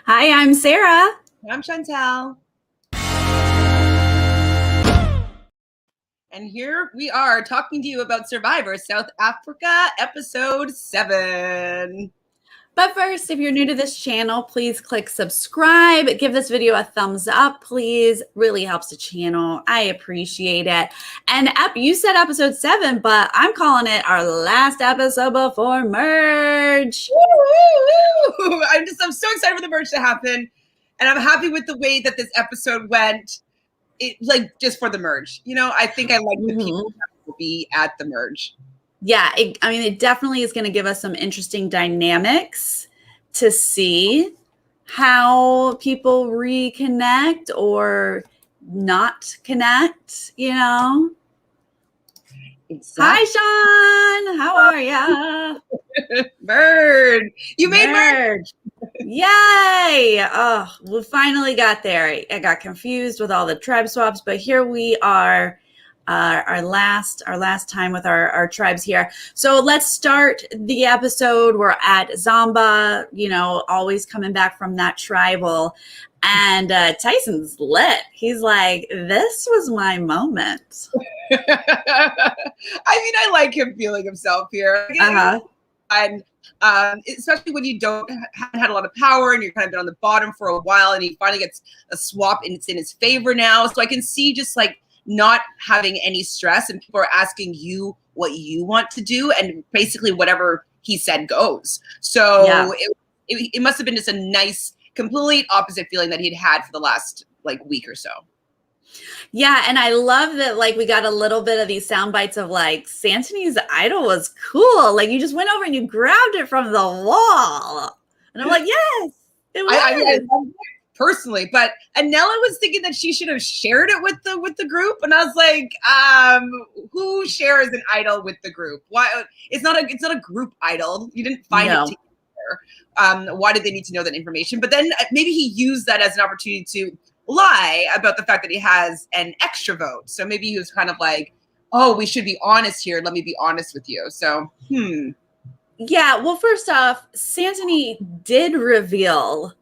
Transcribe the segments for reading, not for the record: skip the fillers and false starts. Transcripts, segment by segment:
Hi, I'm Sarah. I'm Chantele. And here we are talking to you about Survivor South Africa, episode 7. But first, if you're new to this channel, please click subscribe. Give this video a thumbs up, please. Really helps the channel. I appreciate it. And you said episode 7, but I'm calling it our last episode before merge. Woo, woo, woo. I'm so excited for the merge to happen. And I'm happy with the way that this episode went. Just for the merge. I think I like the people that will be at the merge. Yeah, it definitely is going to give us some interesting dynamics to see how people reconnect or not connect, Exactly. Hi, Sean. How are ya? Merge. You made merge. Yay. Oh, we finally got there. I got confused with all the tribe swaps, but here we are. Our last time with our tribes here. So let's start the episode. We're at Zomba, always coming back from that tribal. And Tyson's lit. He's like, this was my moment. I like him feeling himself here. Uh-huh. And especially when you haven't had a lot of power and you're kind of been on the bottom for a while, and he finally gets a swap and it's in his favor now. So I can see just like not having any stress, and people are asking you what you want to do, and basically whatever he said goes. So yeah. It must have been just a nice, complete opposite feeling that he'd had for the last week or so. Yeah, and I love that we got a little bit of these sound bites of Santony's idol was cool. You just went over and you grabbed it from the wall. And I'm like, yes, it was. I love it personally, but Anella was thinking that she should have shared it with the group, and I was like, who shares an idol with the group? Why? It's not a group idol. You didn't find it together. Why did they need to know that information? But then maybe he used that as an opportunity to lie about the fact that he has an extra vote. So maybe he was kind of like, oh, we should be honest here. Let me be honest with you. So, Yeah, well, first off, Santony did reveal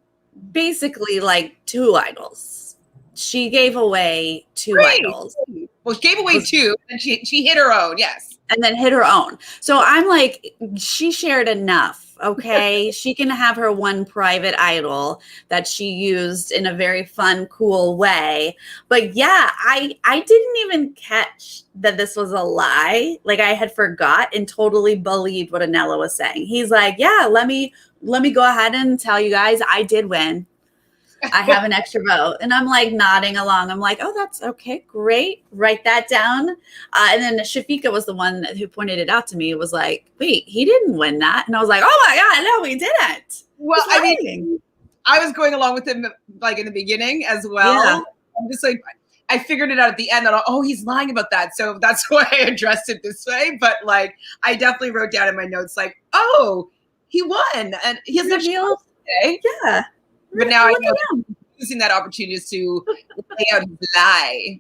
basically 2 idols. She gave away 2 idols. Well, she gave away 2, and she hit her own, yes. And then hit her own. So I'm like, she shared enough, okay? She can have her one private idol that she used in a very fun, cool way. But yeah, I didn't even catch that this was a lie. I had forgot and totally believed what Anella was saying. He's like, yeah, let me go ahead and tell you guys I did win. I have an extra vote. And I'm nodding along. I'm like, oh, that's okay. Great. Write that down. And then Shafika was the one who pointed it out to me. It was like, wait, he didn't win that. And I was like, oh my God, no, he didn't. Well, I was going along with him in the beginning as well. Yeah. I'm just I figured it out at the end that, oh, he's lying about that. So that's why I addressed it this way. But I definitely wrote down in my notes, oh, he won. And he has no show today. Yeah. But now I know using that opportunity to lay out his lie.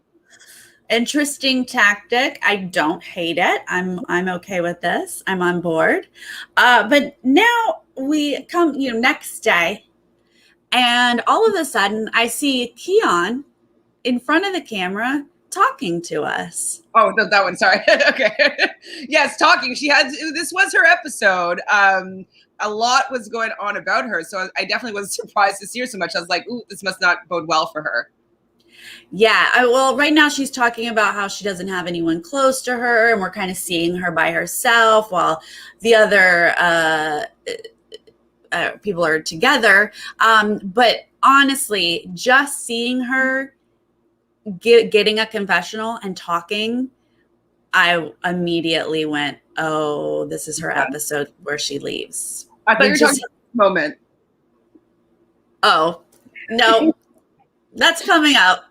Interesting tactic. I don't hate it. I'm okay with this. I'm on board. But now we come, next day, and all of a sudden I see Keon in front of the camera talking to us. Oh, that one. Sorry. Okay. Yes, talking. This was her episode. A lot was going on about her. So I definitely was surprised to see her so much. I was like, ooh, this must not bode well for her. Yeah. Well, right now she's talking about how she doesn't have anyone close to her, and we're kind of seeing her by herself while the other people are together. But honestly, just seeing her getting a confessional and talking, I immediately went, oh, this is her episode where she leaves. I thought you were talking about this moment. Oh, no, that's coming up.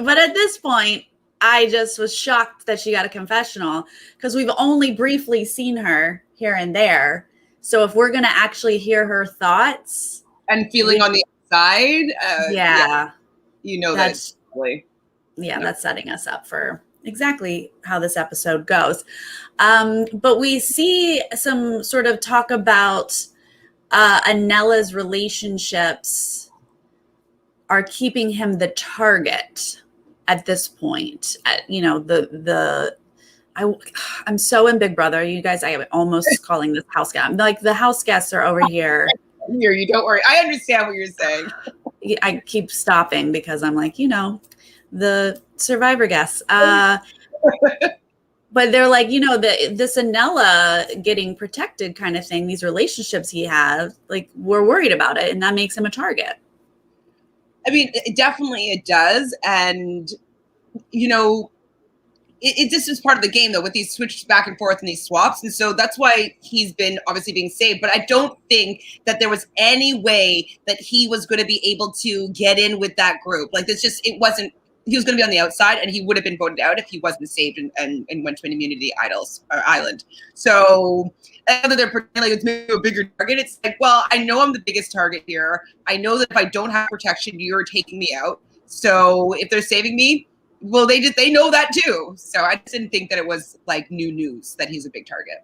But at this point, I just was shocked that she got a confessional, because we've only briefly seen her here and there. So if we're going to actually hear her thoughts. And feeling on the outside. Yeah. That's that's setting us up for exactly how this episode goes. But we see some sort of talk about Anella's relationships are keeping him the target at this point. I'm so in Big Brother, you guys. I am almost calling this house guest. I'm like, the house guests are over here. You don't worry. I understand what you're saying. I keep stopping because I'm like, the Survivor guests. But they're like, this Anella getting protected kind of thing, these relationships he has, like, we're worried about it, and that makes him a target. I mean, definitely it does. And, this is part of the game, though, with these switches back and forth and these swaps. And so that's why he's been obviously being saved. But I don't think that there was any way that he was going to be able to get in with that group. Like, it wasn't, he was going to be on the outside, and he would have been voted out if he wasn't saved and went to an immunity island. So other than pretending like it's maybe a bigger target, it's like, well, I know I'm the biggest target here. I know that if I don't have protection, you're taking me out. So if they're saving me, well, they know that too. So I just didn't think that it was like new news that he's a big target.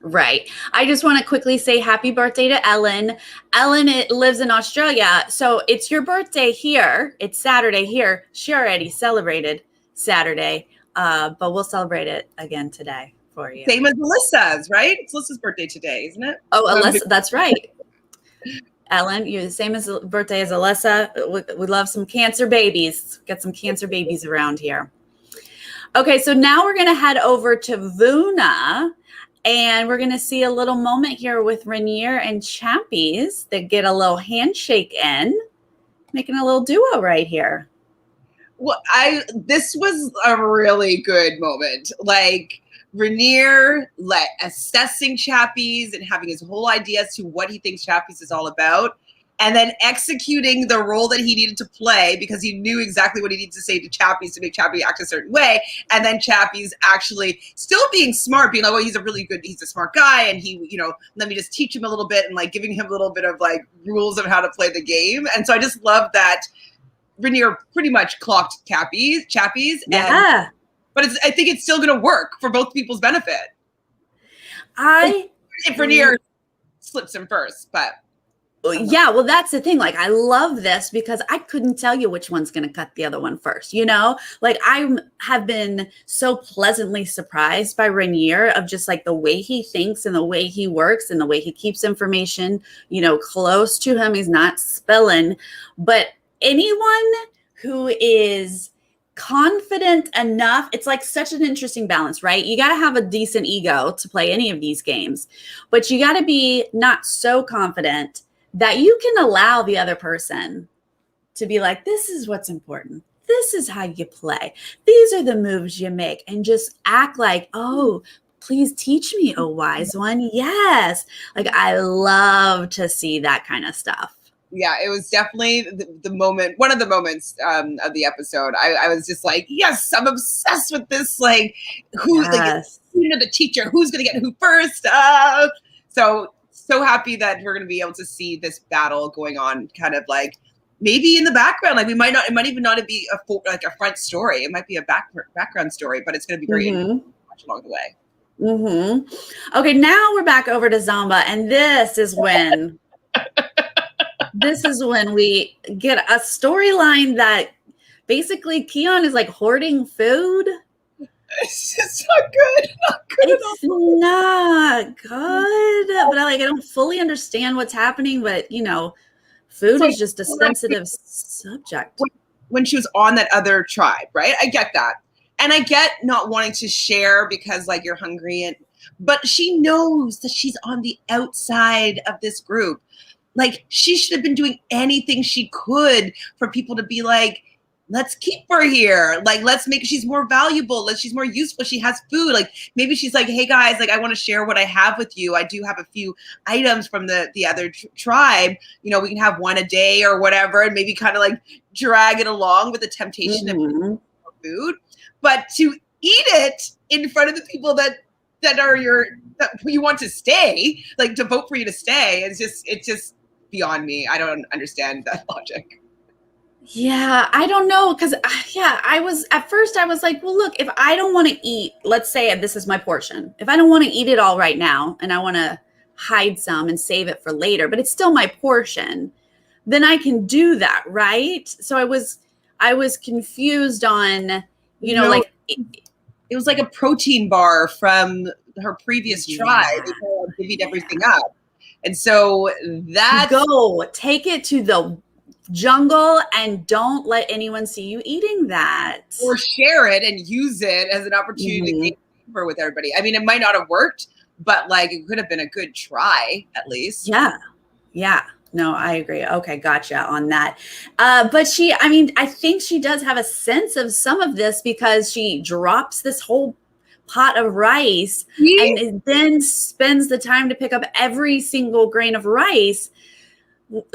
Right. I just want to quickly say happy birthday to Ellen. Ellen lives in Australia. So it's your birthday here. It's Saturday here. She already celebrated Saturday, but we'll celebrate it again today for you. Same as Alyssa's, right? It's Alyssa's birthday today, isn't it? Oh, Alyssa, that's right. Ellen, you're the same as birthday as Alyssa. We love some cancer babies. Get some cancer babies around here. Okay, so now we're going to head over to Vuna, and we're going to see a little moment here with Rainier and Champies that get a little handshake in, making a little duo right here. Well, this was a really good moment. Like, Rainier assessing Chappies and having his whole idea as to what he thinks Chappies is all about, and then executing the role that he needed to play because he knew exactly what he needed to say to Chappies to make Chappies act a certain way, and then Chappies actually still being smart, being like, well, he's a smart guy, and he, let me just teach him a little bit, and like giving him a little bit of like rules of how to play the game. And so I just love that Rainier pretty much clocked Chappies. Yeah. But I think it's still going to work for both people's benefit. If Rainier slips him first, but. Yeah, well, that's the thing. Like, I love this because I couldn't tell you which one's going to cut the other one first, Like, I have been so pleasantly surprised by Rainier of just like the way he thinks and the way he works and the way he keeps information, close to him. He's not spilling. But anyone who is confident enough, it's like such an interesting balance, right? You got to have a decent ego to play any of these games, but you got to be not so confident that you can allow the other person to be like, this is what's important. This is how you play. These are the moves you make, and just act like, oh, please teach me, oh wise one. Yes. Like, I love to see that kind of stuff. Yeah, it was definitely the moment, one of the moments of the episode. I was just like, yes, I'm obsessed with this. Like, the teacher, who's going to get who first? So happy that we're going to be able to see this battle going on kind of like maybe in the background. Like, it might even not be a front story. It might be a background story, but it's going to be very interesting to watch along the way. Mm-hmm. Okay, now we're back over to Zomba, and this is when... This is when we get a storyline that basically Keon is like hoarding food. It's just not good. It's not good. But I don't fully understand what's happening. But, food is just a sensitive subject. When she was on that other tribe, right? I get that. And I get not wanting to share because like you're hungry. But she knows that she's on the outside of this group. Like, she should have been doing anything she could for people to be like, let's keep her here. Like, let's make she's more valuable. She's more useful. She has food. Like, maybe she's like, hey guys, like, I want to share what I have with you. I do have a few items from the other tribe. We can have one a day or whatever, and maybe kind of like drag it along with the temptation of food. But to eat it in front of the people that are that you want to stay, like to vote for you to stay, it's just beyond me. I don't understand that logic. Yeah, I don't know. Because, at first I was like, well, look, if I don't want to eat, let's say this is my portion. If I don't want to eat it all right now and I want to hide some and save it for later, but it's still my portion, then I can do that, right? So I was confused on, like it was like a protein bar from her previous try. They divvied everything up. And so that's take it to the jungle and don't let anyone see you eating that. Or share it and use it as an opportunity to get deeper with everybody. I mean, it might not have worked, but like it could have been a good try at least. Yeah. Yeah. No, I agree. Okay, gotcha on that. But I think she does have a sense of some of this because she drops this whole pot of rice and then spends the time to pick up every single grain of rice.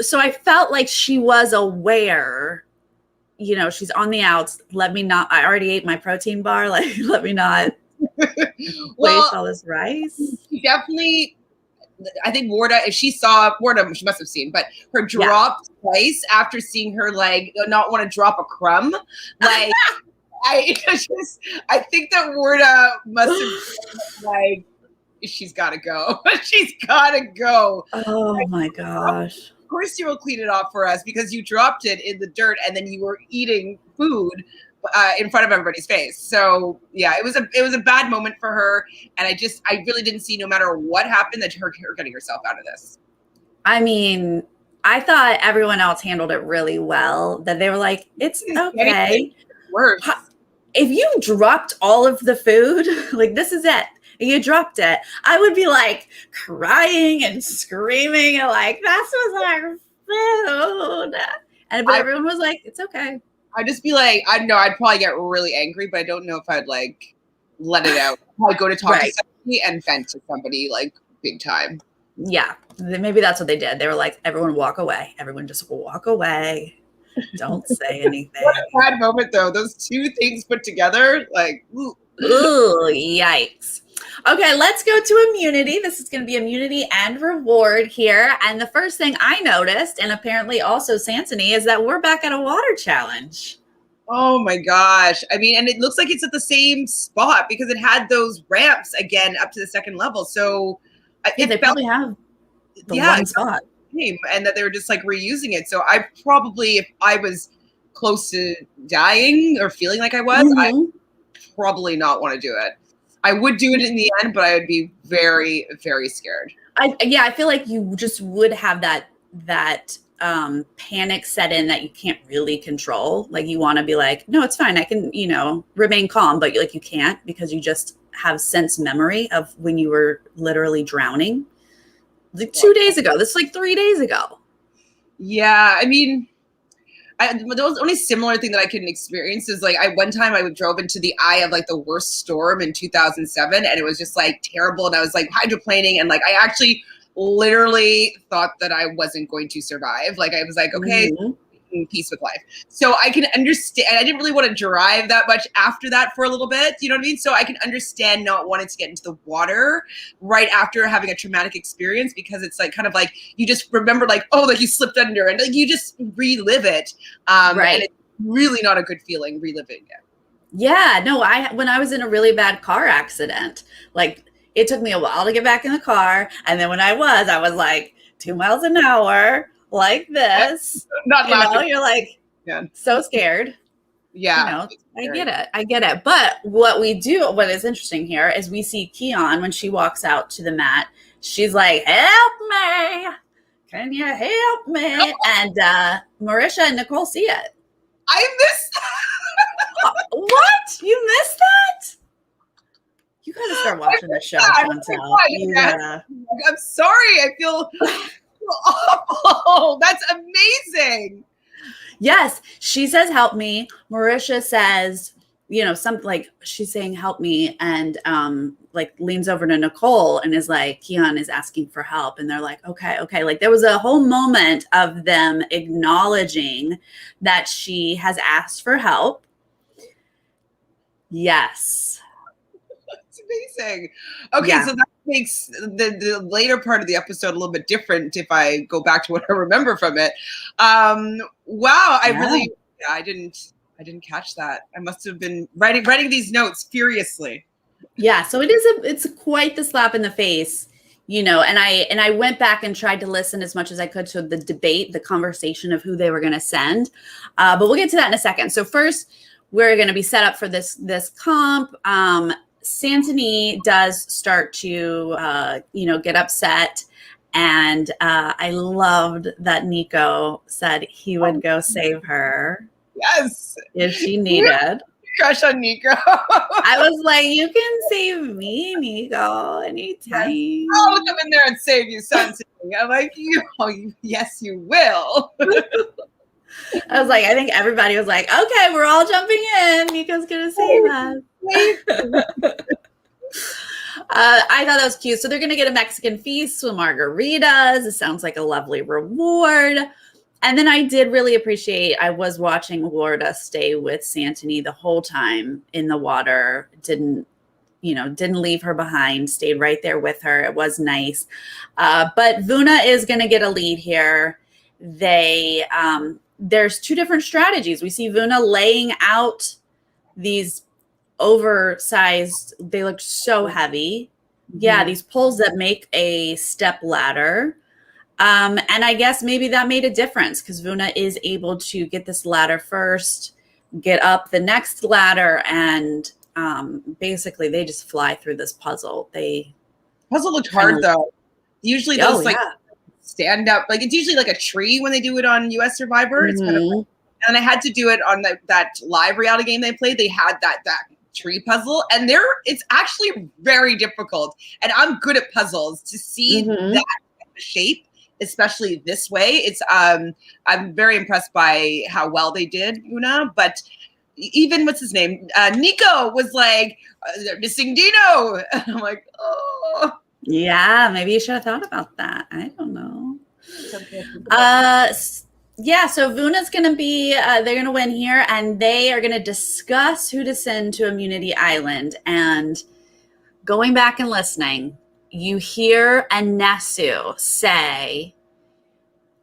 So I felt like she was aware, she's on the outs. I already ate my protein bar. Like, let me not waste all this rice. She definitely, I think Warda, if she saw Warda, she must have seen, but her dropped rice after seeing her like not want to drop a crumb. Like, I think that Warda must have been like, she's got to go. She's got to go. Oh my gosh. Of course you will clean it off for us because you dropped it in the dirt and then you were eating food in front of everybody's face. So yeah, it was a bad moment for her. And I really didn't see, no matter what happened, that her getting herself out of this. I mean, I thought everyone else handled it really well, that they were like, it's okay. Worse. If you dropped all of the food, like this is it, you dropped it, I would be like crying and screaming and like, this was our food. But everyone was like, it's okay. I'd just be like, I know I'd probably get really angry, but I don't know if I'd like let it out. I'd go to talk to somebody and vent to somebody like big time. Yeah, maybe that's what they did. They were like, everyone walk away. Everyone just walk away. Don't say anything. What a bad moment though. Those two things put together, like, ooh, yikes. Okay, let's go to immunity. This is going to be immunity and reward here. And the first thing I noticed, and apparently also Sansony, is that we're back at a water challenge. Oh my gosh. I mean, and it looks like it's at the same spot because it had those ramps again up to the second level. So they probably have the one spot. And that they were just like reusing it. So I probably, if I was close to dying or feeling like I was, I probably not want to do it. I would do it in the end, but I would be very, very scared. I feel like you just would have that panic set in that you can't really control. Like you want to be like, no, it's fine. I can, remain calm, but like you can't because you just have sense memory of when you were literally drowning. Like 2 days ago. This is like 3 days ago. Yeah, I mean, the only similar thing that I can experience is like one time I drove into the eye of like the worst storm in 2007, and it was just like terrible. And I was like hydroplaning, and like I actually literally thought that I wasn't going to survive. Like I was like, okay. Peace with life. So I can understand. I didn't really want to drive that much after that for a little bit. You know what I mean? So I can understand not wanting to get into the water right after having a traumatic experience, because it's like kind of like you just remember like, oh, like you slipped under, and like you just relive it. Right. And it's really not a good feeling reliving it. Yeah. No, when I was in a really bad car accident, like it took me a while to get back in the car. And then when I was like 2 miles an hour. Like this, not laughing. You're like so scared. Yeah, I get it. But what is interesting here is we see Keon when she walks out to the mat. She's like, "Help me! Can you help me?" And Marisha and Nicole see it. I missed that. What? You missed that? You gotta start watching the show, Chantele. Yeah. I'm sorry. I feel awful. That's amazing. Yes, she says help me. Marisha says, something like she's saying help me, and like leans over to Nicole and is like, Keon is asking for help, and they're like, okay. Like there was a whole moment of them acknowledging that she has asked for help. Yes. Amazing. Okay, so that makes the later part of the episode a little bit different if I go back to what I remember from it. Wow, I didn't catch that. I must have been writing these notes furiously. Yeah, so it's quite the slap in the face, and I went back and tried to listen as much as I could to the debate, the conversation of who they were going to send. But we'll get to that in a second. So first, we're going to be set up for this comp. Santini does start to, get upset. And I loved that Nico said he would go save her. Yes. If she needed. Crush on Nico. I was like, you can save me, Nico, anytime. Yes. I'll come in there and save you, son. I'm like, yes, you will. I was like, I think everybody was like, okay, we're all jumping in. Nico's going to save us. I thought that was cute. So they're going to get a Mexican feast with margaritas. It sounds like a lovely reward. And then I did really appreciate, I was watching Warda stay with Santini the whole time in the water. Didn't leave her behind, stayed right there with her. It was nice. But Vuna is going to get a lead here. There's two different strategies. We see Vuna laying out these oversized, they look so heavy. Yeah, these poles that make a step ladder. And I guess maybe that made a difference because Vuna is able to get this ladder first, get up the next ladder, and basically they just fly through this puzzle. Puzzle looked hard though. Usually those stand up, like it's usually like a tree when they do it on US Survivor. It's kind of, and I had to do it on that live reality game they played. They had that tree puzzle, and it's actually very difficult. And I'm good at puzzles. To see that shape, especially this way, it's I'm very impressed by how well they did, Vuna. But even what's his name, Nico was like, they're missing Dino. And I'm like, oh. Yeah, maybe you should have thought about that. I don't know. Yeah, so Vuna's going to be, they're going to win here, and they are going to discuss who to send to Immunity Island. And going back and listening, you hear Anesu say,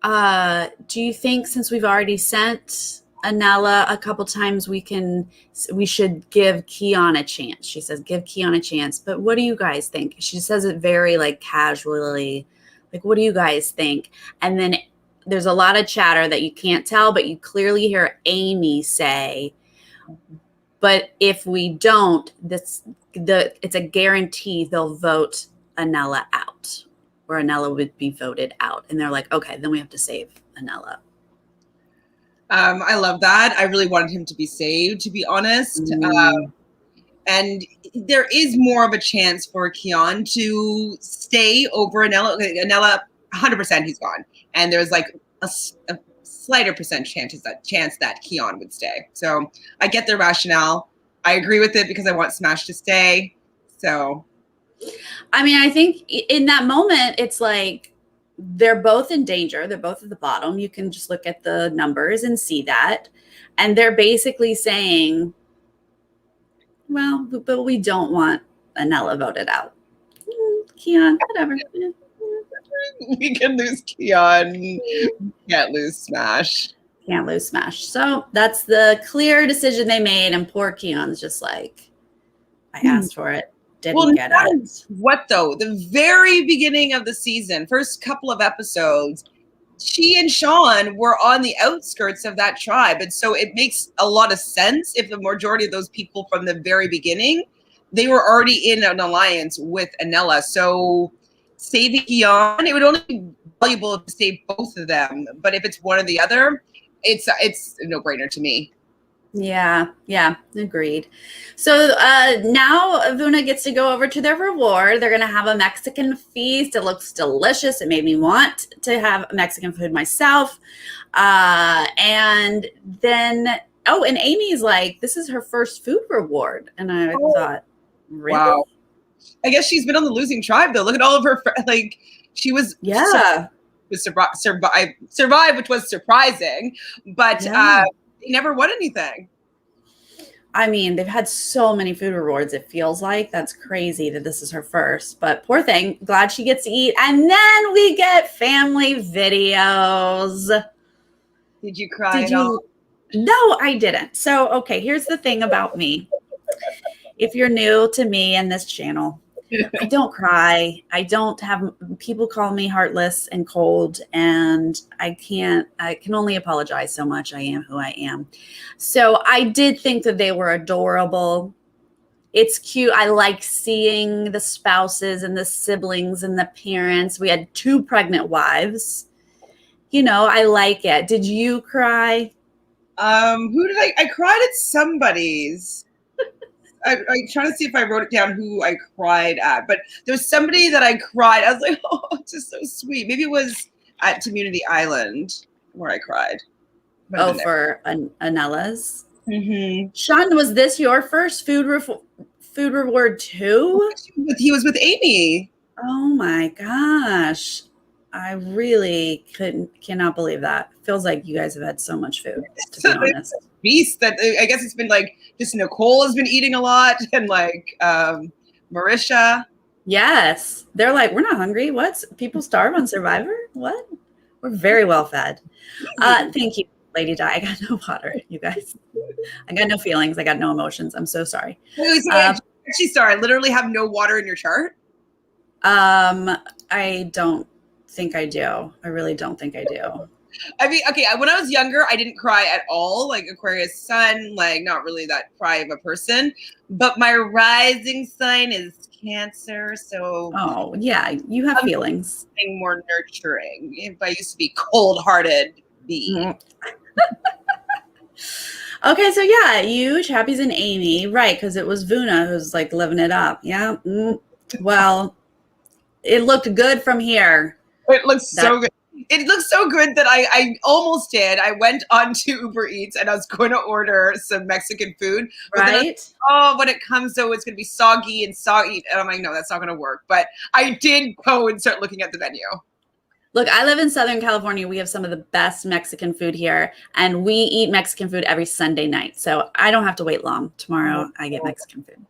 do you think since we've already sent Anela a couple times, we should give Keon a chance? She says, give Keon a chance. But what do you guys think? She says it very casually, like, what do you guys think? And then there's a lot of chatter that you can't tell, but you clearly hear Amy say, but if we don't, it's a guarantee they'll vote Anela out, or Anela would be voted out. And they're like, okay, then we have to save Anela. I love that. I really wanted him to be saved, to be honest. And there is more of a chance for Keon to stay over Anela. Anela, 100% he's gone. And there's like a slighter percent chance that Keon would stay. So I get their rationale. I agree with it because I want Smash to stay. So, I mean, I think in that moment, it's like they're both in danger. They're both at the bottom. You can just look at the numbers and see that. And they're basically saying, well, but we don't want Anela voted out. Keon, whatever. We can lose Keon. Can't lose Smash. Can't lose Smash. So that's the clear decision they made. And poor Keon's just like, I asked for it. Didn't get it. What though? The very beginning of the season, first couple of episodes, she and Sean were on the outskirts of that tribe. And so it makes a lot of sense if the majority of those people from the very beginning, they were already in an alliance with Anela. So saving Keon, it would only be valuable to save both of them. But if it's one or the other, it's a no-brainer to me. Yeah, agreed. So now Vuna gets to go over to their reward. They're going to have a Mexican feast. It looks delicious. It made me want to have Mexican food myself. And then, and Amy's like, this is her first food reward. And I thought, really? Wow. I guess she's been on the losing tribe, though. Look at all of her, she was survive, which was surprising. But they never won anything. I mean, they've had so many food rewards, it feels like. That's crazy that this is her first. But poor thing, glad she gets to eat. And then we get family videos. Did you cry at all? No, I didn't. So, okay, here's the thing about me. If you're new to me and this channel, I don't cry. I don't have, people call me heartless and cold, and I can only apologize so much. I am who I am. So I did think that they were adorable. It's cute. I like seeing the spouses and the siblings and the parents. We had 2 pregnant wives. I like it. Did you cry? Who did I cried at somebody's. I'm trying to see if I wrote it down who I cried at, but there was somebody that I cried. I was like, oh, it's just so sweet. Maybe it was at Community Island where I cried. Oh, for Anella's. Mm-hmm. Sean, was this your first food reward too? He was with Amy. Oh my gosh. I really cannot believe that. Feels like you guys have had so much food, to be honest. Beast that I guess it's been like just Nicole has been eating a lot, and like Marisha. Yes. They're like, we're not hungry. What? People starve on Survivor? What? We're very well fed. Thank you, Lady Di. I got no water, you guys. I got no feelings. I got no emotions. I'm so sorry. She's sorry. I literally have no water in your chart. I don't think I do. I really don't think I do. I mean, okay, when I was younger, I didn't cry at all. Like Aquarius sun, like not really that cry of a person. But my rising sign is Cancer, so oh yeah, you have feelings. More nurturing. If I used to be cold-hearted bee. Okay, so yeah, you, Chappies, and Amy, right? Because it was Vuna who's like living it up. Yeah. Well, it looked good from here. It looks so good. It looks so good that I almost did. I went on to Uber Eats and I was going to order some Mexican food. Right. When it comes, though, it's going to be soggy. And I'm like, no, that's not going to work. But I did go and start looking at the menu. Look, I live in Southern California. We have some of the best Mexican food here. And we eat Mexican food every Sunday night. So I don't have to wait long. Tomorrow I get Mexican food.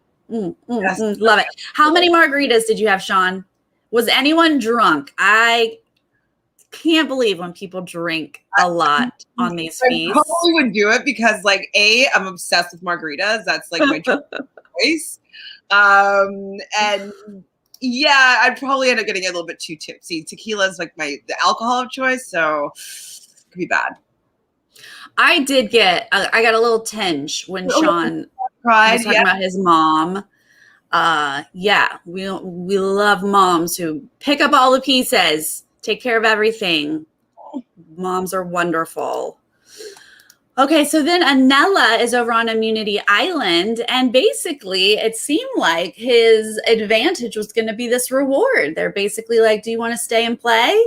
Love it. How many margaritas did you have, Sean? Was anyone drunk? I can't believe when people drink a lot on these feasts. I probably would do it because, like, I'm obsessed with margaritas. That's like my choice. And yeah, I'd probably end up getting a little bit too tipsy. Tequila is like the alcohol of choice, so it could be bad. I did get, I got a little tinge when Sean was talking about his mom. Yeah, we love moms who pick up all the pieces. Take care of everything. Moms are wonderful. Okay, so then Anella is over on Immunity Island, and basically it seemed like his advantage was going to be this reward. They're basically like, do you want to stay and play?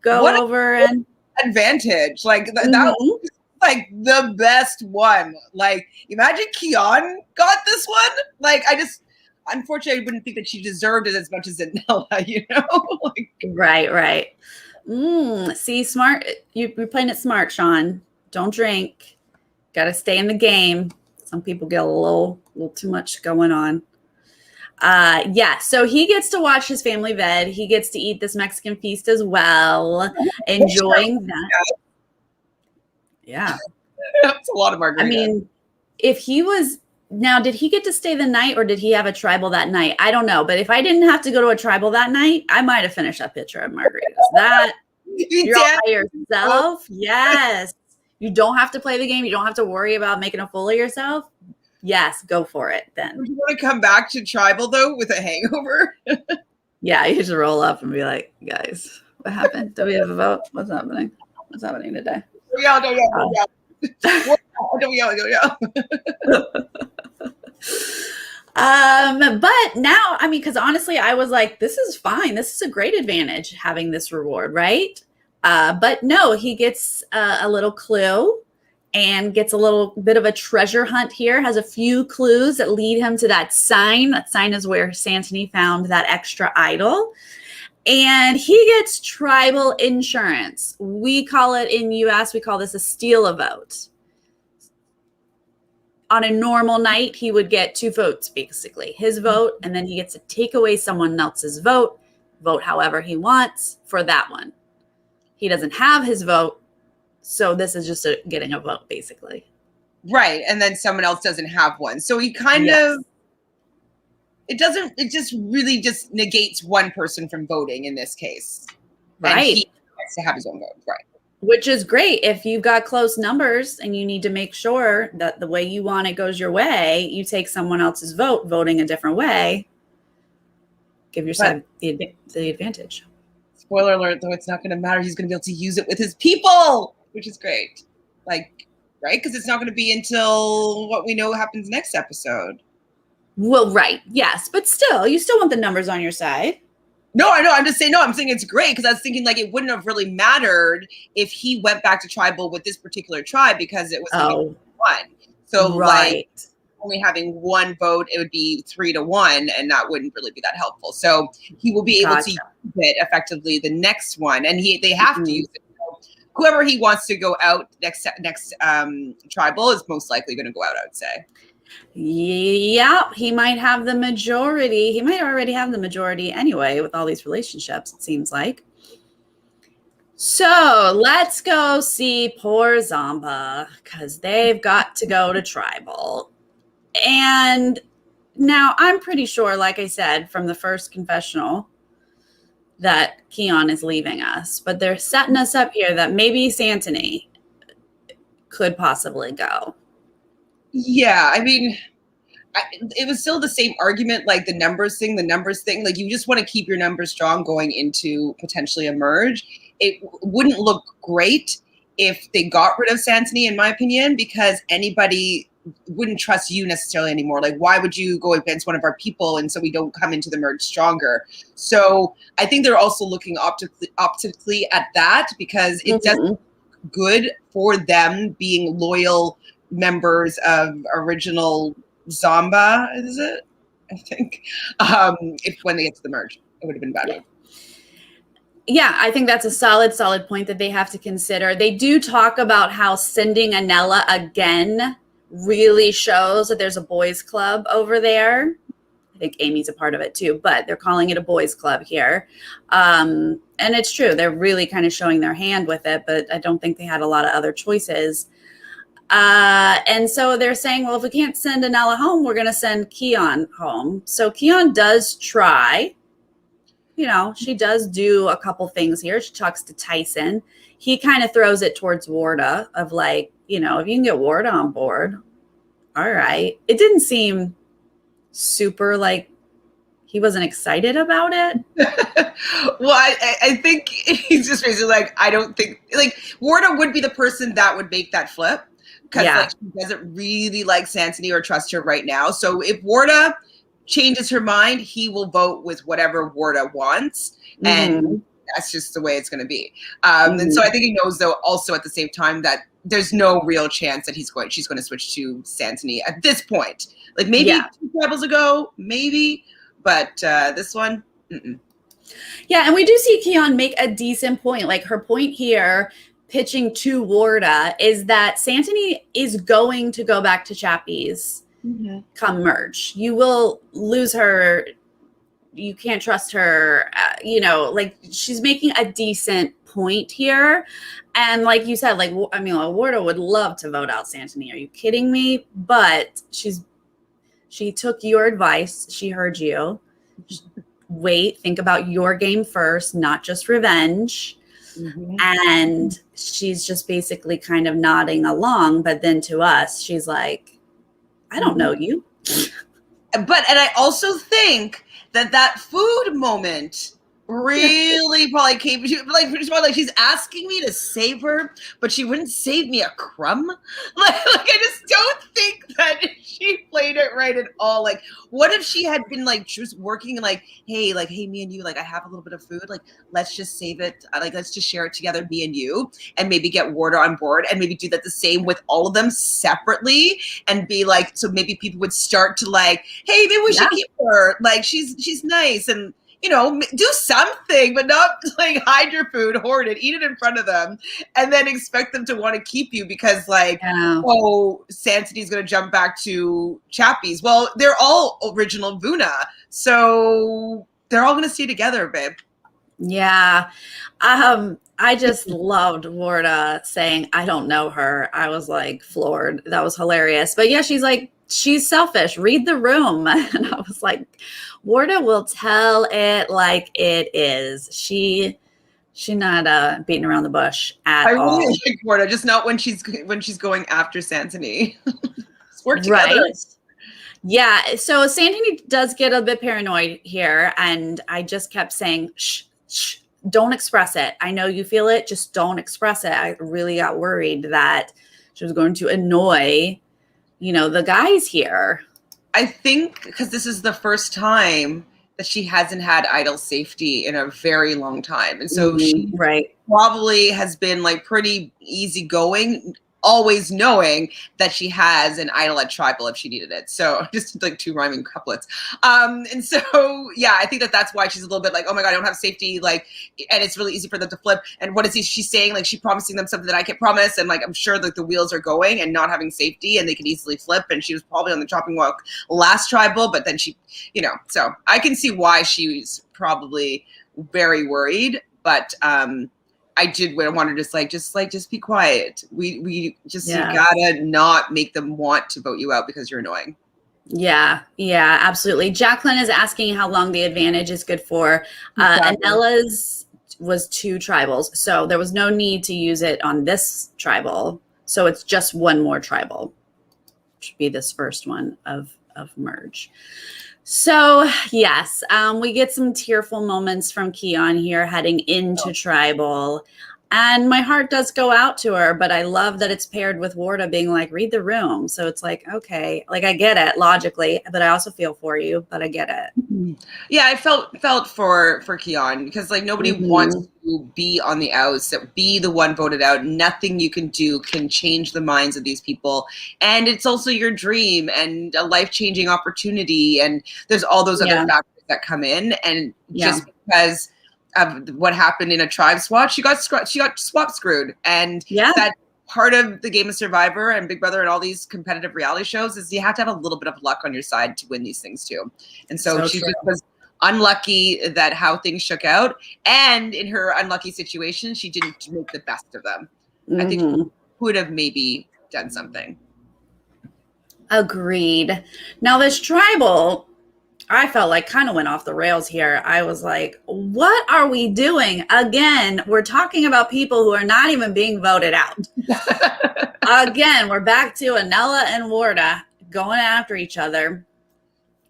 Go over and... Advantage. Like, that was like the best one. Like, imagine Keon got this one. Like, unfortunately, I wouldn't think that she deserved it as much as Anella, you know? Like, right. See, smart. You're playing it smart, Sean. Don't drink. Got to stay in the game. Some people get a little too much going on. Yeah, so he gets to watch his family vid. He gets to eat this Mexican feast as well, enjoying that. Yeah. That's a lot of margaritas. I mean, if he was... Now, did he get to stay the night or did he have a tribal that night? I don't know. But if I didn't have to go to a tribal that night, I might have finished that pitcher of margaritas. That you're all by yourself. Yes. You don't have to play the game. You don't have to worry about making a fool of yourself. Yes, go for it then. Would you want to come back to tribal, though, with a hangover? Yeah, you just roll up and be like, guys, what happened? Do we have a vote? What's happening? What's happening today? Don't yell. But now, I mean, because honestly, I was like, this is fine. This is a great advantage having this reward, right? But no, he gets a little clue and gets a little bit of a treasure hunt here, has a few clues that lead him to that sign. That sign is where Santini found that extra idol. And he gets tribal insurance. We call it in US, we call this a steal a vote. On a normal night, he would get 2 votes, basically. His vote, and then he gets to take away someone else's vote however he wants for that one. He doesn't have his vote, so this is just getting a vote, basically. Right, and then someone else doesn't have one. So he kind of it just really just negates one person from voting in this case. Right. And he gets to have his own vote. Right. Which is great if you've got close numbers and you need to make sure that the way you want it goes your way, you take someone else's vote, voting a different way. Give yourself the advantage. Spoiler alert, though, it's not going to matter. He's going to be able to use it with his people, which is great. Like, right? Because it's not going to be until what we know happens next episode. Well, right. Yes. But still, you still want the numbers on your side. No, I know. I'm just saying, no, I'm saying it's great because I was thinking like it wouldn't have really mattered if he went back to tribal with this particular tribe because it was one. So like only having one vote, it would be 3-1, and that wouldn't really be that helpful. So he will be able to use it effectively the next one, and they have to use it. So whoever he wants to go out next tribal is most likely going to go out, I would say. Yeah, he might have the majority. He might already have the majority anyway with all these relationships, it seems like. So let's go see poor Zomba because they've got to go to tribal. And now I'm pretty sure, like I said, from the first confessional that Keon is leaving us, but they're setting us up here that maybe Santini could possibly go. Yeah, I mean, it was still the same argument, like the numbers thing. Like you just want to keep your numbers strong going into potentially a merge. It wouldn't look great if they got rid of Santini, in my opinion, because anybody wouldn't trust you necessarily anymore. Like, why would you go against one of our people and so we don't come into the merge stronger? So I think they're also looking optically at that because it doesn't look good for them being loyal members of original Zomba, is it? I think. If when they get to the merge, it would have been better. Yeah, I think that's a solid point that they have to consider. They do talk about how sending Anella again really shows that there's a boys club over there. I think Amy's a part of it too, but they're calling it a boys club here. And it's true. They're really kind of showing their hand with it, but I don't think they had a lot of other choices. And so they're saying, well, if we can't send Anella home, we're going to send Keon home. So Keon does try. You know, she does do a couple things here. She talks to Tyson. He kind of throws it towards Warda of like, you know, if you can get Warda on board, all right. It didn't seem super like he wasn't excited about it. Well, I think he's just basically like, I don't think, like, Warda would be the person that would make that flip because like, she doesn't really like Santini or trust her right now. So if Warda changes her mind, he will vote with whatever Warda wants. And that's just the way it's going to be. And so I think he knows, though, also at the same time that there's no real chance that she's going to switch to Santini at this point. Like maybe 2 tribals ago, maybe, but this one, Yeah, and we do see Keon make a decent point. Like her point here, pitching to Warda, is that Santini is going to go back to Chappie's come merge. You will lose her. You can't trust her. You know, like she's making a decent point here. And like you said, like, I mean, Warda would love to vote out Santini. Are you kidding me? But she took your advice. She heard you. Wait, think about your game first, not just revenge. And she's just basically kind of nodding along. But then to us, she's like, I don't know you. And I also think that food moment really probably came, like she's asking me to save her, but she wouldn't save me a crumb. Like I just don't think that she played it right at all. Like, what if she had been like just working like, hey, me and you, like I have a little bit of food, like let's just save it, like let's just share it together, me and you, and maybe get Warda on board, and maybe do that the same with all of them separately, and be like, so maybe people would start to like, hey, maybe we should keep her, like she's nice, and you know, do something, but not like hide your food, hoard it, eat it in front of them, and then expect them to want to keep you because like, oh, Santini's going to jump back to Chappie's. Well, they're all original Vuna, so they're all going to stay together, babe. Yeah. I just loved Warda saying, I don't know her. I was like floored. That was hilarious. But yeah, she's like, she's selfish. Read the room. And I was like, Warda will tell it like it is. She's not beating around the bush at all. I really like Warda, just not when she's going after Santini. Let's work together. Right. Yeah. So Santini does get a bit paranoid here, and I just kept saying, shh, shh, don't express it. I know you feel it, just don't express it. I really got worried that she was going to annoy, the guys here. I think because this is the first time that she hasn't had idol safety in a very long time. And so she probably has been like pretty easygoing, always knowing that she has an idol at tribal if she needed it. So just like 2 rhyming couplets. And so, yeah, I think that's why she's a little bit like, oh my God, I don't have safety. Like, and it's really easy for them to flip. And what is she saying? Like, she's promising them something that I can't promise. And like, I'm sure like the wheels are going and not having safety and they can easily flip. And she was probably on the chopping block last tribal, but then she, so I can see why she's probably very worried. But, I did want to just be quiet. We just, you gotta not make them want to vote you out because you're annoying. Yeah, absolutely. Jacqueline is asking how long the advantage is good for. Anella's was 2 tribals, so there was no need to use it on this tribal. So it's just 1 more tribal. Should be this first one of merge. So yes, we get some tearful moments from Keon here heading into tribal. And my heart does go out to her, but I love that it's paired with Warda being like, read the room. So it's like, okay, like I get it logically, but I also feel for you, but I get it. Yeah, I felt for Keon because like nobody wants to be on the outs, be the one voted out. Nothing you can do can change the minds of these people. And it's also your dream and a life-changing opportunity. And there's all those other factors that come in. And just because of what happened in a tribe swap, she got swap screwed. And that part of the game of Survivor and Big Brother and all these competitive reality shows is you have to have a little bit of luck on your side to win these things too. And so she just was unlucky that how things shook out. And in her unlucky situation, she didn't make the best of them. I think she would have maybe done something. Agreed. Now this tribal, I felt like kind of went off the rails here. I was like, what are we doing? Again, we're talking about people who are not even being voted out. Again, we're back to Anella and Warda going after each other.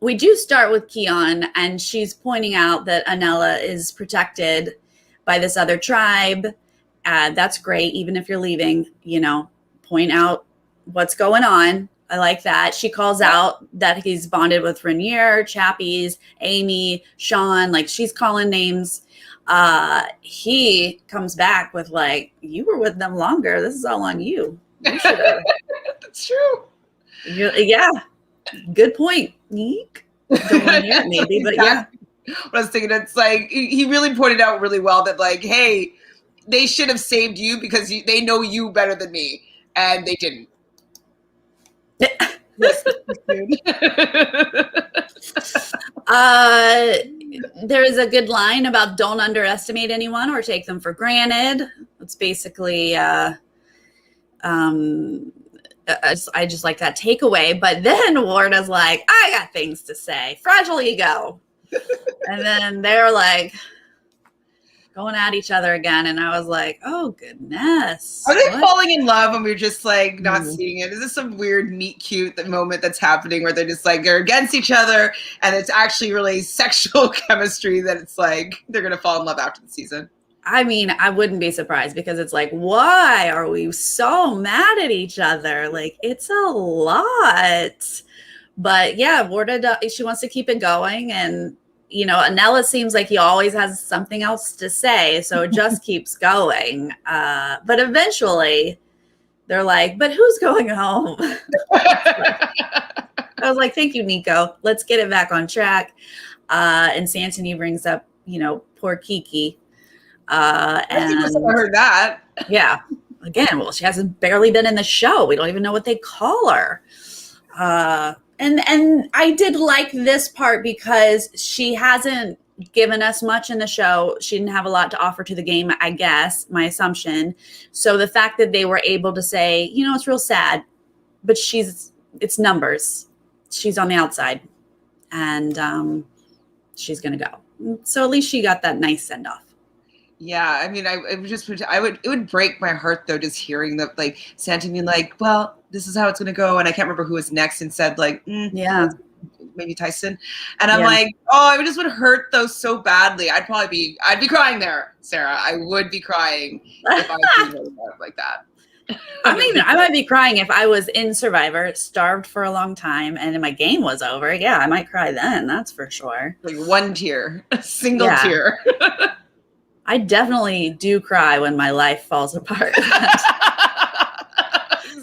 We do start with Keon, and she's pointing out that Anella is protected by this other tribe. That's great. Even if you're leaving, point out what's going on. I like that. She calls out that he's bonded with Rainier, Chappies, Amy, Sean. Like, she's calling names. He comes back with like, you were with them longer. This is all on you. You should have. That's true. Yeah. Good point. Eek. Don't want to hear it maybe, but yeah. What I was thinking, it's like, he really pointed out really well that like, hey, they should have saved you because they know you better than me. And they didn't. There is a good line about don't underestimate anyone or take them for granted. It's basically I just like that takeaway. But then Warda's like, I got things to say. Fragile ego. And then they're like going at each other again, and I was like, oh goodness. Are they falling in love and we're just like not seeing it? Is this some weird meet cute moment that's happening where they're just like they're against each other and it's actually really sexual chemistry that it's like they're gonna fall in love after the season? I mean, I wouldn't be surprised because it's like, why are we so mad at each other? Like, it's a lot. But yeah, Warda, she wants to keep it going, and Anella seems like he always has something else to say, so it just keeps going. But eventually, they're like, but who's going home? I was like, thank you, Nico. Let's get it back on track. And Santini brings up, poor Kiki. And I heard that. Yeah. Again, well, she hasn't barely been in the show. We don't even know what they call her. And I did like this part because she hasn't given us much in the show. She didn't have a lot to offer to the game, I guess, my assumption. So the fact that they were able to say, it's real sad, but it's numbers. she's on the outside, and she's gonna go. So at least she got that nice send off. Yeah, I mean, it would break my heart though, just hearing that, like, Santa being like, well, this is how it's gonna go, and I can't remember who was next and said like, Yeah, maybe Tyson, and I'm like, oh, it just would hurt though so badly. I'd be crying there, Sarah. I would be crying if I was being like that. I might be crying if I was in Survivor, starved for a long time, and my game was over. Yeah, I might cry then. That's for sure. Like one tear, a single tear. I definitely do cry when my life falls apart.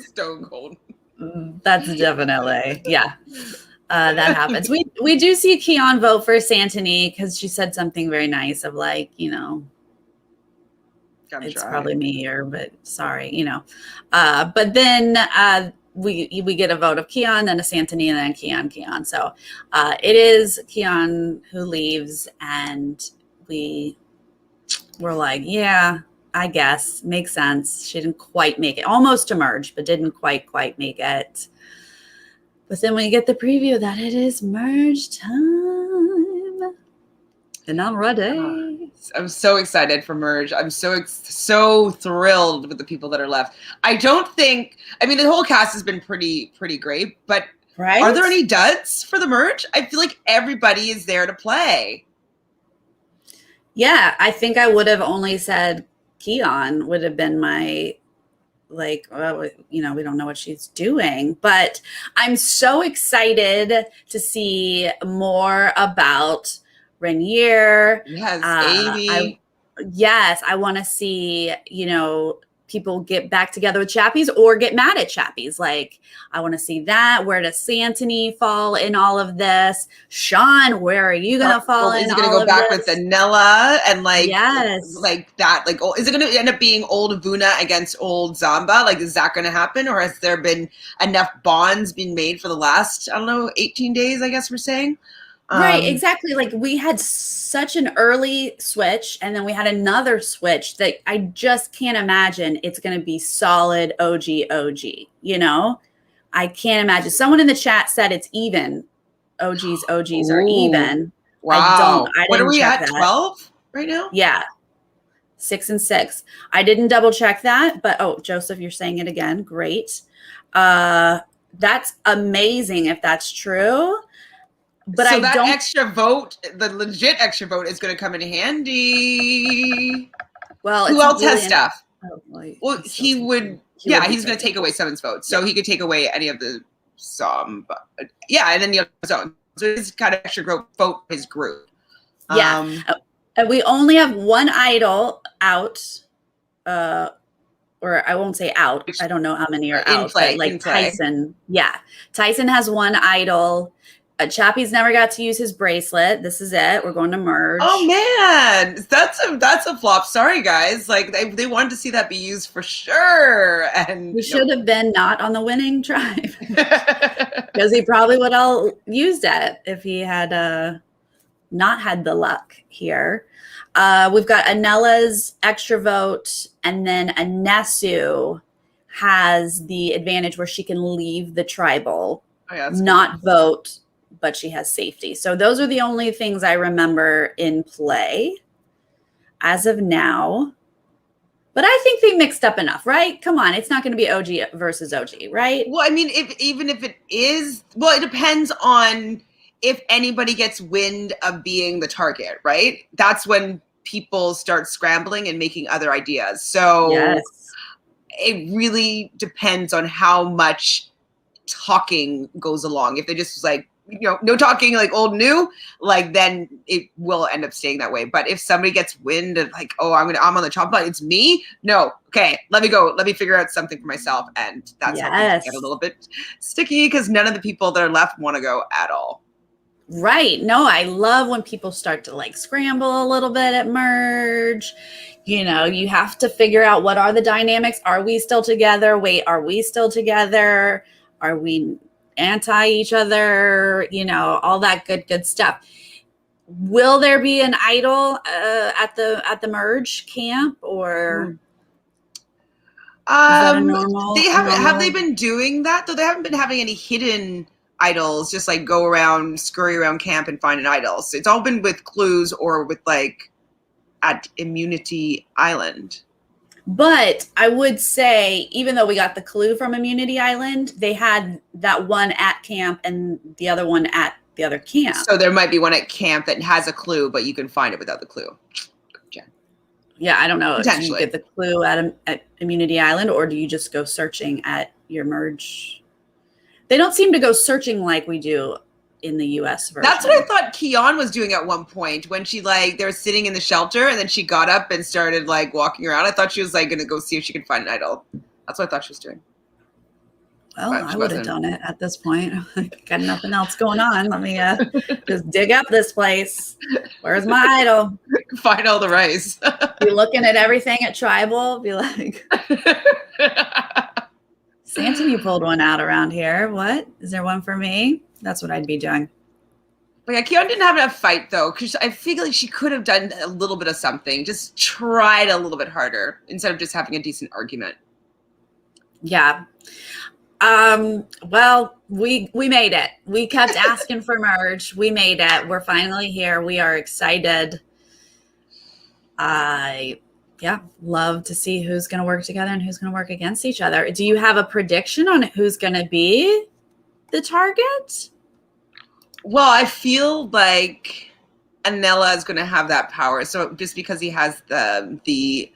Stone cold. That's definitely, yeah. That happens. We do see Keon vote for Chantele because she said something very nice of like, it's probably me, but sorry, but then we get a vote of Keon, then a Chantele, and then Keon. So it is Keon who leaves, and we're like, yeah, I guess makes sense. She didn't quite make it, almost to merge, but didn't quite make it. But then when you get the preview that it is merge time, and I'm ready. I'm so excited for merge. I'm so thrilled with the people that are left. I mean, the whole cast has been pretty great, but are there any duds for the merge? I feel like everybody is there to play. Yeah, I think I would have only said Keon would have been my, like, well, we don't know what she's doing, but I'm so excited to see more about Rainier. Yes, Amy. I want to see, people get back together with Chappies or get mad at Chappies. Like, I want to see that. Where does Chantele fall in all of this? Sean, where are you going to fall in all of this? Is it going to go back with Anella and like, yes, like that? Like, is it going to end up being old Vuna against old Zomba? Like, is that going to happen? Or has there been enough bonds being made for the last, 18 days, I guess we're saying? Right, exactly. Like, we had such an early switch, and then we had another switch that I just can't imagine it's going to be solid OG. I can't imagine. Someone in the chat said it's even. OGs are even. Wow. I didn't what are we check at? that. 12 right now? Yeah. 6 and 6. I didn't double check that, but Joseph, you're saying it again. Great. That's amazing if that's true. But so that extra vote, the legit extra vote, is going to come in handy. Well, who else has stuff? Well, he would. Yeah, he's going to take away someone's vote, so he could take away any of the Zomba. Yeah, and then the other zone. So it's kind of extra vote for his group. Yeah, and we only have one idol out. Or I won't say out. I don't know how many are out. Play, but like Tyson. Yeah, Tyson has one idol. Chappie's never got to use his bracelet. This is it. We're going to merge. Oh man, that's a flop. Sorry guys. Like they wanted to see that be used for sure. And we should have been not on the winning drive because he probably would have used it if he had not had the luck here. We've got Anella's extra vote, and then Anesu has the advantage where she can leave the tribal, not vote, but she has safety. So those are the only things I remember in play as of now. But I think they mixed up enough, right? Come on, it's not going to be OG versus OG, right? Well, I mean, even if it is, well, it depends on if anybody gets wind of being the target, right? That's when people start scrambling and making other ideas. So it really depends on how much talking goes along. If they just like, no talking, like old new, like then it will end up staying that way. But if somebody gets wind of like, oh, I'm on the chop block, it's me. No, okay, let me go. Let me figure out something for myself, and that's how things get a little bit sticky because none of the people that are left want to go at all. Right. No, I love when people start to like scramble a little bit at merge. You have to figure out what are the dynamics. Are we still together? Wait, are we still together? Are we anti each other? All that good stuff. Will there be an idol at the merge camp or? They haven't. Have they been doing that though? They haven't been having any hidden idols, just like go around, scurry around camp and find an idol. So it's all been with clues or with like at Immunity Island. But I would say, even though we got the clue from Immunity Island, they had that one at camp and the other one at the other camp. So there might be one at camp that has a clue, but you can find it without the clue. Yeah, I don't know. Do you Potentially. get the clue at Immunity Island, or do you just go searching at your merge? They don't seem to go searching like we do in the US version. That's what I thought Keon was doing at one point when she like they were sitting in the shelter and then she got up and started like walking around. I thought she was like going to go see if she could find an idol. That's what I thought she was doing. Well, I would have done it at this point. Got nothing else going on. Let me just dig up this place. Where's my idol? Find all the rice. Be looking at everything at Tribal. Be like, Santa, you pulled one out around here. What? Is there one for me? That's what I'd be doing. But yeah, Keon didn't have enough fight though, because I feel like she could have done a little bit of something. Just tried a little bit harder instead of just having a decent argument. Yeah. Well, we made it. We kept asking for merge. We made it. We're finally here. We are excited. Yeah, love to see who's going to work together and who's going to work against each other. Do you have a prediction on who's going to be the target? Well, I feel like Anela is going to have that power. So just because he has the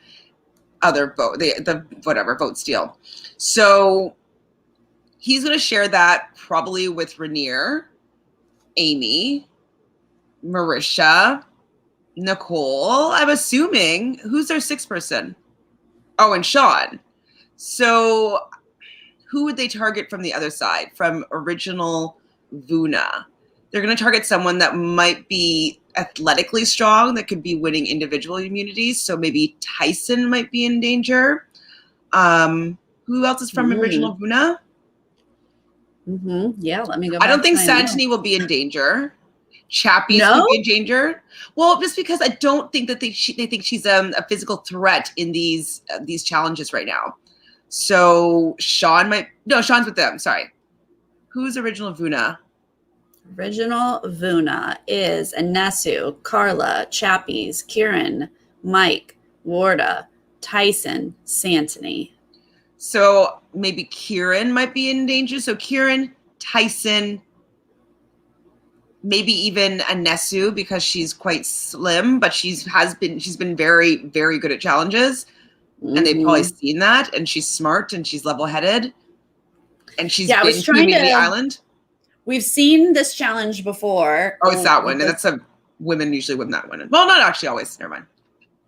other vote, the whatever vote steal. So he's going to share that probably with Rainier, Amy, Marisha, Nicole. I'm assuming who's their sixth person? Oh, and Sean. So who would they target from the other side? From original Vuna. They're going to target someone that might be athletically strong, that could be winning individual immunities. So maybe Tyson might be in danger. Who else is from original Vuna? Yeah, let me go. I don't think Santini will be in danger. Chappie's will be in danger. Well, just because I don't think that they think she's a physical threat in these challenges right now. So Sean's with them. Sorry. Who's original Vuna? Original Vuna is Anesu, Carla, Chappies, Kieran, Mike, Warda, Tyson, Santini. So maybe Kieran might be in danger. So Kieran, Tyson, maybe even Anesu because she's quite slim, but she's been very, very good at challenges. And they've probably seen that, and she's smart and she's level-headed. And she's been to Immunity Island. We've seen this challenge before. Oh, it's that one. And that's women usually win that one. Well, not actually always. Never mind.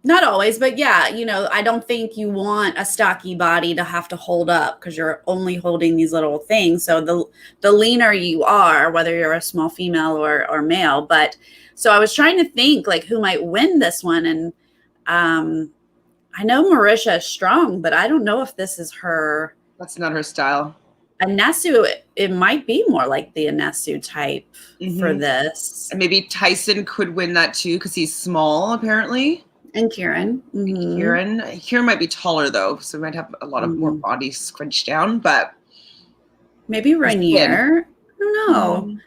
Not always, but yeah, I don't think you want a stocky body to have to hold up because you're only holding these little things. So the leaner you are, whether you're a small female or male. But so I was trying to think like who might win this one. And I know Marisha is strong, but I don't know if this is her. That's not her style. Anesu, it might be more like the Anesu type for this. And maybe Tyson could win that too because he's small apparently. And Kieran. Kieran might be taller though, so he might have a lot of more body scrunched down, but maybe Rainier. I don't know.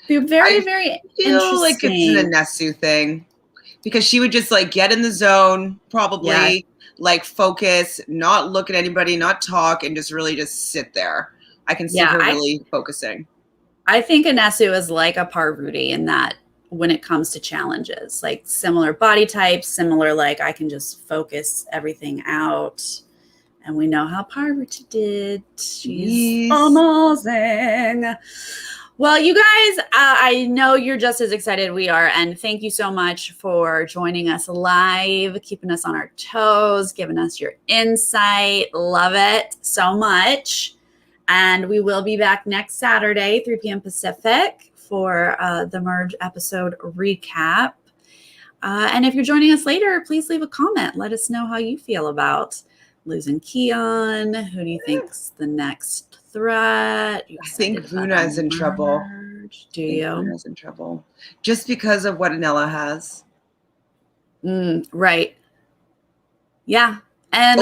Be very, very feel like it's an Anesu thing because she would just like get in the zone, probably like focus, not look at anybody, not talk, and just really just sit there. I can see her really focusing. I think Anesu is like a Parvati in that when it comes to challenges, like similar body types, similar, like I can just focus everything out. And we know how Parvati did. She's amazing. Well, you guys, I know you're just as excited we are. And thank you so much for joining us live, keeping us on our toes, giving us your insight. Love it so much. And we will be back next Saturday, 3 p.m. Pacific for the Merge episode recap. And if you're joining us later, please leave a comment. Let us know how you feel about losing Keon. Who do you think's the next threat? I think Vuna is in trouble. Do you? Vuna's in trouble. Just because of what Anela has. Right. Yeah. And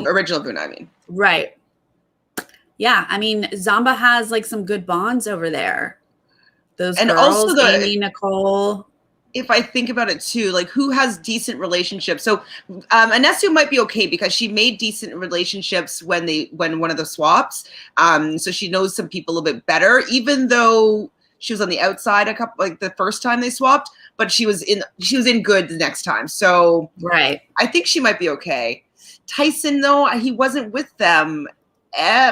original Vuna, I mean. Right. Yeah, I mean, Zomba has like some good bonds over there. Those And girls, also Amy, Nicole. if I think about it too, like who has decent relationships? So Anesu might be okay because she made decent relationships when one of the swaps. So she knows some people a little bit better, even though she was on the outside a couple like the first time they swapped, but she was in good the next time. So Right. I think she might be okay. Tyson, though, he wasn't with them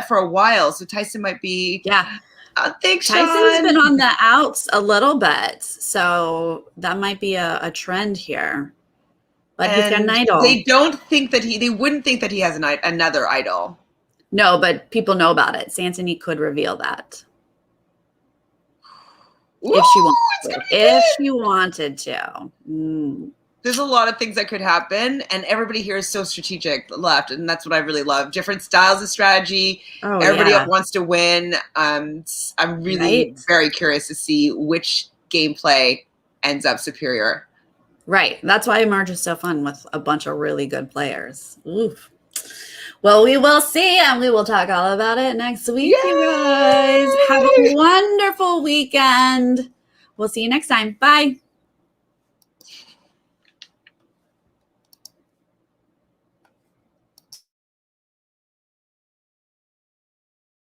for a while, so Tyson might be. Yeah. Thanks, Tyson's Sean. been on the outs a little bit. So that might be a trend here. But he's got an And idol. they wouldn't think that he has another idol. No, but people know about it. Santini could reveal that. Ooh, If she wanted it's to. gonna be If good. she wanted to. Mm. There's a lot of things that could happen, and everybody here is so strategic left, and that's what I really love. Different styles of strategy. Oh, Everybody yeah. wants to win. I'm really Right? very curious to see which gameplay ends up superior. Right. That's why Merge is so fun with a bunch of really good players. Oof. Well, we will see, and we will talk all about it next week, Yay! you guys. Have a wonderful weekend. We'll see you next time. Bye.